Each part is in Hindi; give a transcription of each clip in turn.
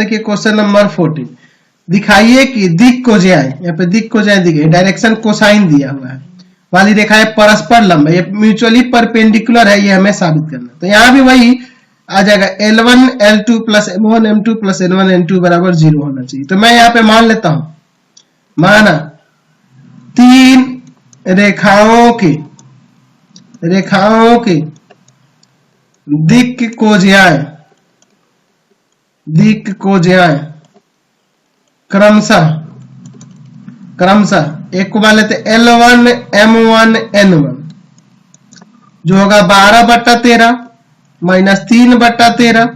देखिए क्वेश्चन नंबर 14, दिखाइए कि दिक को जाए, यहाँ पे दिक को जाए दिखे डायरेक्शन कोसाइन दिया हुआ है वाली रेखाएं परस्पर लंब है, ये म्यूचुअली परपेंडिकुलर है, ये हमें साबित करना। तो यहाँ भी वही आ जाएगा L1 L2 plus M1 M2 plus N1 N2 बराबर 0 होना चाहिए। तो मैं यहाँ पे मान लेता हूं, माना तीन रेखाओं के दिक को ज्याएं क्रमशः एक को मान लेते L1 M1 N1 जो होगा 12/13 -3/13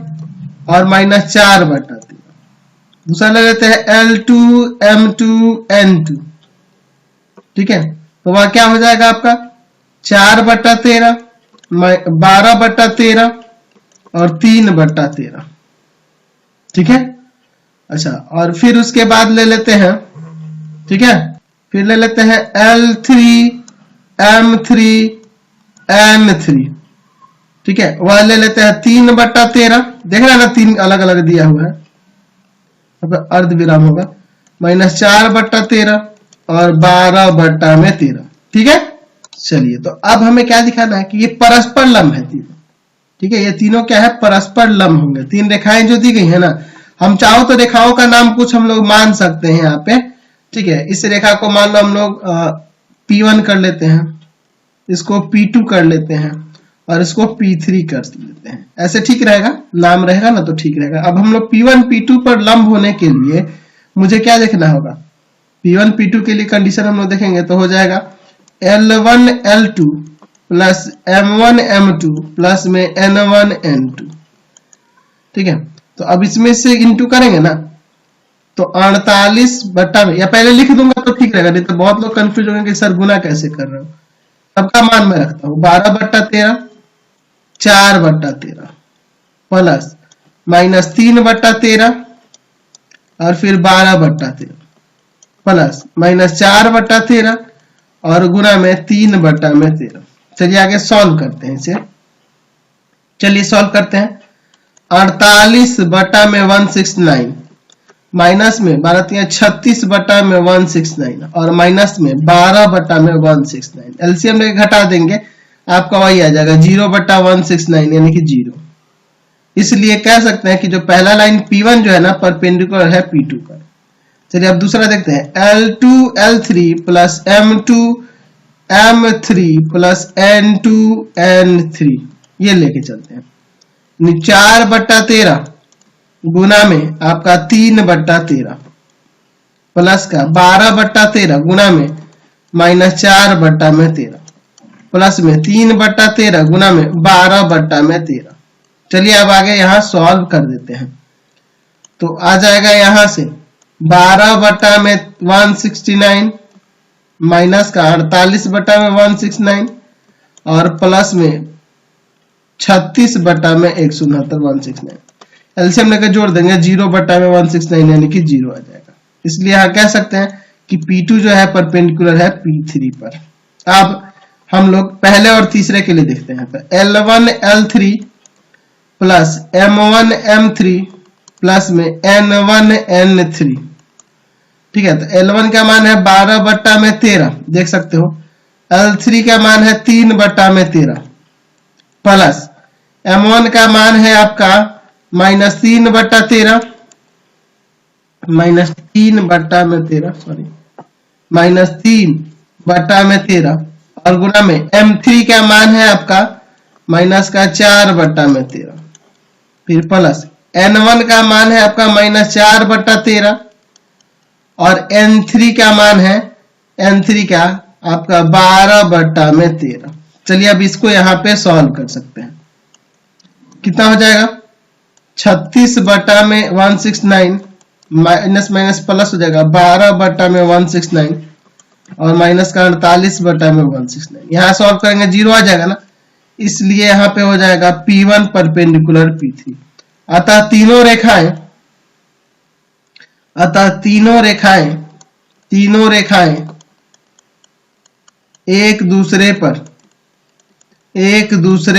और -4/13। दूसरा ले लेते हैं L2 M2 N2, ठीक है, तो वह क्या हो जाएगा आपका 4/13 12/13 और 3/13, ठीक है। अच्छा, और फिर उसके बाद ले लेते हैं, ठीक है, फिर ले लेते हैं L3 M3 N3, ठीक है, वह ले लेते हैं 3/13, देख रहे हैं ना 3 अलग अलग दिया हुआ है, अर्ध विराम होगा, -4/13 और 12/13, ठीक है। चलिए, तो अब हमें क्या दिखाना है कि ये परस्पर लंब है तीनों, ठीक है, ये तीनों क्या है परस्पर लंब होंगे। तीन रेखाएं जो दी गई है ना, हम चाहो तो रेखाओं का नाम कुछ हम लोग मान सकते हैं यहाँ पे, ठीक है। इस रेखा को मान लो हम लोग P1 कर लेते हैं, इसको P2 कर लेते हैं और इसको P3 कर लेते हैं, ऐसे ठीक रहेगा, नाम रहेगा ना तो ठीक रहेगा। अब हम लोग P1 P2 पर लंब होने के लिए मुझे क्या देखना होगा, P1 P2 के लिए कंडीशन हम लोग देखेंगे तो हो जाएगा L1 L2 plus M1 M2 plus में N1 N2, ठीक है। तो अब इसमें से इंटू करेंगे ना तो 48 में, या पहले लिख दूंगा तो ठीक रहेगा, नहीं तो बहुत लोग कंफ्यूज होंगे कि सर गुना कैसे कर रहे हो। सबका मान मैं रखता हूं 12/13 4/13 प्लस -3/13 और फिर 12/13 प्लस -4/13 और गुना में 3/13। चलिए आगे सॉल्व करते हैं इसे, चलिए सॉल्व करते हैं। 48/169 माइनस में 36/169 और माइनस में 12/169, एलसीएम लेके घटा देंगे आपका वही आ जाएगा 0/169 यानी कि 0। इसलिए कह सकते हैं कि जो पहला लाइन P1 जो है ना परपेंडिकुलर है P2 पर। चलिए अब दूसरा देखते हैं L2 L3 plus M2 M3 plus N2 N3, ये लेके चलते हैं। 4/13 गुना में आपका 3/13 प्लस का 12/13 गुना में -4/13 प्लस में 3/13 गुना में 12/13। चलिए अब आगे यहाँ सॉल्व कर देते हैं, तो आ जाएगा यहाँ से 12/169 माइनस का 48/169 और प्लस में 36/169 एलसीएम लेकर जोड़ देंगे 0/169 यानी कि 0 आ जाएगा। इसलिए यहाँ कह सकते हैं कि P2 जो है परपेंडिकुलर है P3 पर। अब हम लोग पहले और तीसरे के लिए देखते हैं, तो L1 L3 plus M1 M3 plus में N1 N3, ठीक है। तो L1 का मान है 12/13 देख सकते हो, L3 का मान है 3/13 प्लस M1 का मान है आपका -3/13 -3/13 और गुना में M3 का मान है आपका -4/13, फिर प्लस N1 का मान है आपका -4/13 और N3 का मान है N3 का आपका 12/13। चलिए अब इसको यहाँ पे सॉल्व कर सकते हैं, कितना हो जाएगा 36/169 माइनस माइनस प्लस हो जाएगा 12/169 और माइनस का 48/169। यहाँ सॉल्व करेंगे 0 आ जाएगा ना, इसलिए यहाँ पे हो जाएगा P1 परपेंडिकुलर P3। अतः तीनों रेखाएं एक दूसरे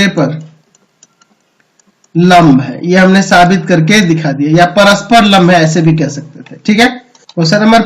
पर लंब है, ये हमने साबित करके दिखा दिया, या परस्पर लंब है ऐसे भी कह सकते थे। ठीक है, क्वेश्चन नंबर